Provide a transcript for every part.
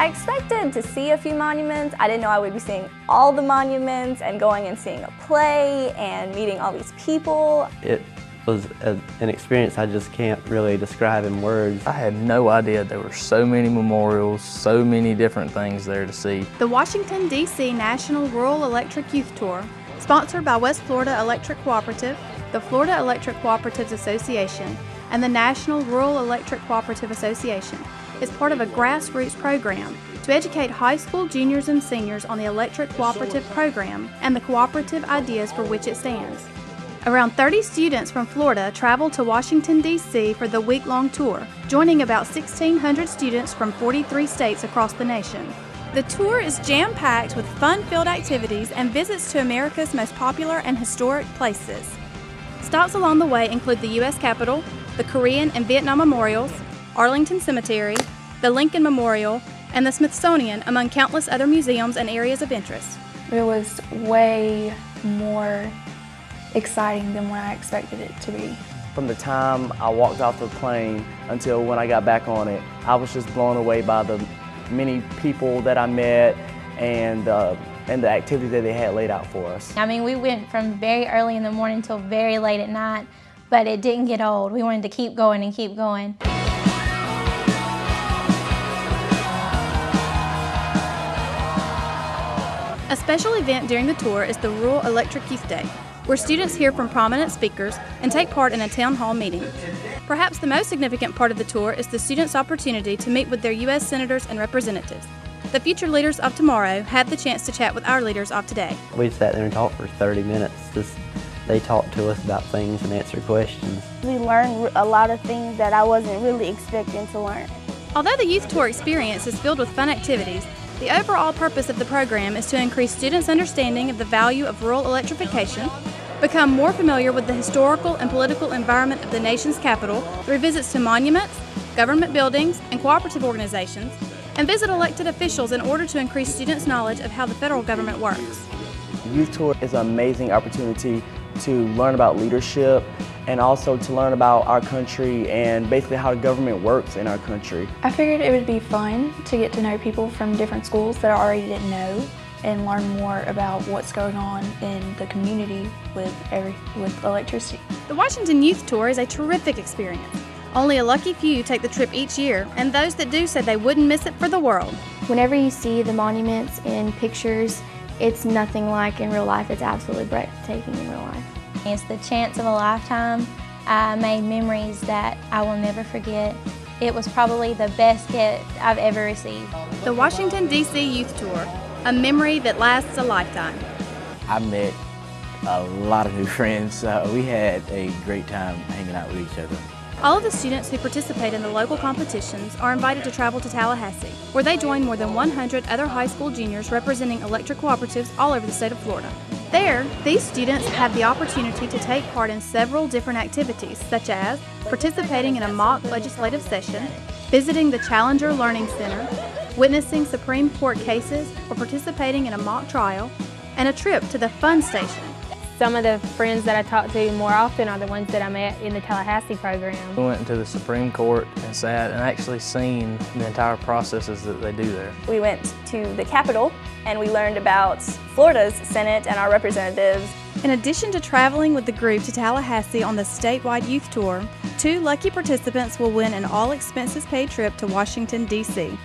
I expected to see a few monuments. I didn't know I would be seeing all the monuments and going and seeing a play and meeting all these people. It was an experience I just can't really describe in words. I had no idea there were so many memorials, so many different things there to see. The Washington, D.C. National Rural Electric Youth Tour, sponsored by West Florida Electric Cooperative, the Florida Electric Cooperatives Association, and the National Rural Electric Cooperative Association, is part of a grassroots program to educate high school juniors and seniors on the electric cooperative program and the cooperative ideas for which it stands. Around 30 students from Florida traveled to Washington, D.C. for the week-long tour, joining about 1,600 students from 43 states across the nation. The tour is jam-packed with fun-filled activities and visits to America's most popular and historic places. Stops along the way include the U.S. Capitol, the Korean and Vietnam Memorials, Arlington Cemetery, the Lincoln Memorial, and the Smithsonian, among countless other museums and areas of interest. It was way more exciting than what I expected it to be. From the time I walked off the plane until when I got back on it, I was just blown away by the many people that I met and the activities that they had laid out for us. I mean, we went from very early in the morning till very late at night, but it didn't get old. We wanted to keep going and keep going. A special event during the tour is the Rural Electric Youth Day, where students hear from prominent speakers and take part in a town hall meeting. Perhaps the most significant part of the tour is the students' opportunity to meet with their U.S. senators and representatives. The future leaders of tomorrow had the chance to chat with our leaders of today. We sat there and talked for 30 minutes. They talked to us about things and answered questions. We learned a lot of things that I wasn't really expecting to learn. Although the youth tour experience is filled with fun activities, the overall purpose of the program is to increase students' understanding of the value of rural electrification, become more familiar with the historical and political environment of the nation's capital through visits to monuments, government buildings, and cooperative organizations, and visit elected officials in order to increase students' knowledge of how the federal government works. The Youth Tour is an amazing opportunity to learn about leadership and also to learn about our country and basically how the government works in our country. I figured it would be fun to get to know people from different schools that I already didn't know and learn more about what's going on in the community with electricity. The Washington Youth Tour is a terrific experience. Only a lucky few take the trip each year, and those that do said they wouldn't miss it for the world. Whenever you see the monuments in pictures, it's nothing like in real life. It's absolutely breathtaking in real life. It's the chance of a lifetime. I made memories that I will never forget. It was probably the best gift I've ever received. The Washington, D.C. Youth Tour, a memory that lasts a lifetime. I met a lot of new friends. We had a great time hanging out with each other. All of the students who participate in the local competitions are invited to travel to Tallahassee, where they join more than 100 other high school juniors representing electric cooperatives all over the state of Florida. There, these students have the opportunity to take part in several different activities, such as participating in a mock legislative session, visiting the Challenger Learning Center, witnessing Supreme Court cases, or participating in a mock trial, and a trip to the Fun Station. Some of the friends that I talk to more often are the ones that I met in the Tallahassee program. We went to the Supreme Court and sat and actually seen the entire processes that they do there. We went to the Capitol and we learned about Florida's Senate and our representatives. In addition to traveling with the group to Tallahassee on the statewide youth tour, 2 lucky participants will win an all-expenses-paid trip to Washington, D.C.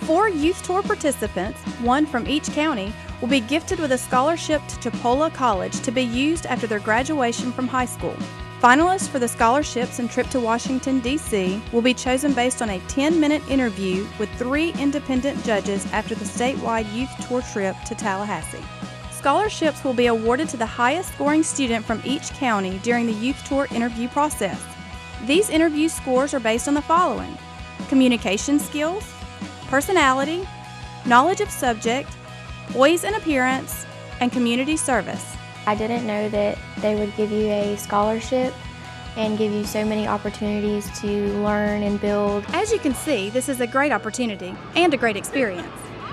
4 youth tour participants, 1 from each county, will be gifted with a scholarship to Chipola College to be used after their graduation from high school. Finalists for the scholarships and trip to Washington, D.C. will be chosen based on a 10-minute interview with 3 independent judges after the statewide youth tour trip to Tallahassee. Scholarships will be awarded to the highest scoring student from each county during the youth tour interview process. These interview scores are based on the following: communication skills, personality, knowledge of subject, poise and appearance, and community service. I didn't know that they would give you a scholarship and give you so many opportunities to learn and build. As you can see, this is a great opportunity and a great experience.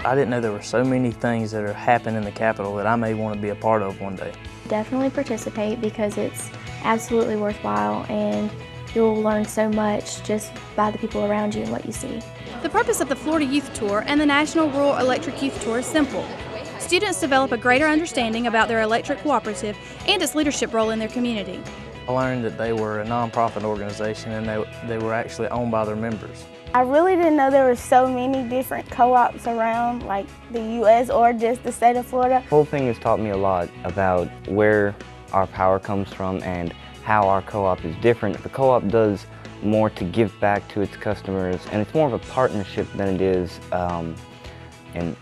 I didn't know there were so many things that are happening in the Capitol that I may want to be a part of one day. Definitely participate because it's absolutely worthwhile and you'll learn so much just by the people around you and what you see. The purpose of the Florida Youth Tour and the National Rural Electric Youth Tour is simple. Students develop a greater understanding about their electric cooperative and its leadership role in their community. I learned that they were a nonprofit organization and they were actually owned by their members. I really didn't know there were so many different co-ops around, like the U.S. or just the state of Florida. The whole thing has taught me a lot about where our power comes from and how our co-op is different. The co-op does more to give back to its customers, and it's more of a partnership than it is an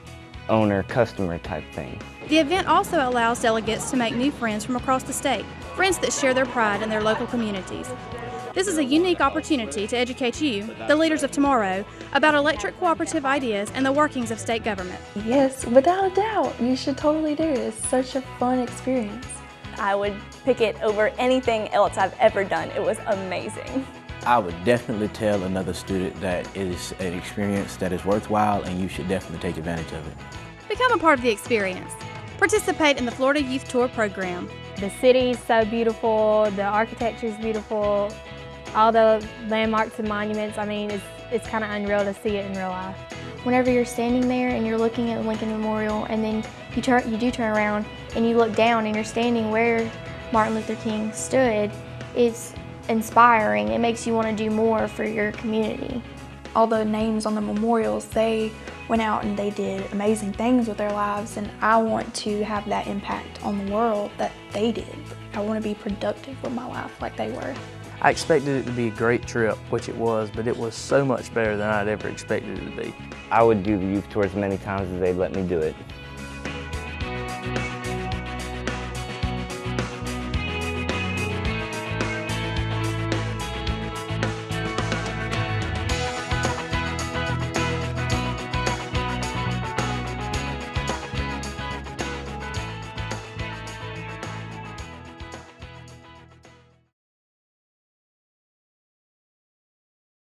owner-customer type thing. The event also allows delegates to make new friends from across the state, friends that share their pride in their local communities. This is a unique opportunity to educate you, the leaders of tomorrow, about electric cooperative ideas and the workings of state government. Yes, without a doubt, you should totally do it. It's such a fun experience. I would pick it over anything else I've ever done. It was amazing. I would definitely tell another student that it is an experience that is worthwhile and you should definitely take advantage of it. Become a part of the experience. Participate in the Florida Youth Tour program. The city's so beautiful, the architecture's beautiful, all the landmarks and monuments. I mean, it's kind of unreal to see it in real life. Whenever you're standing there and you're looking at the Lincoln Memorial and then you do turn around and you look down and you're standing where Martin Luther King stood, it's inspiring. It makes you want to do more for your community. All the names on the memorials, they went out and they did amazing things with their lives, and I want to have that impact on the world that they did. I want to be productive with my life like they were. I expected it to be a great trip, which it was, but it was so much better than I'd ever expected it to be. I would do the youth tour as many times as they'd let me do it.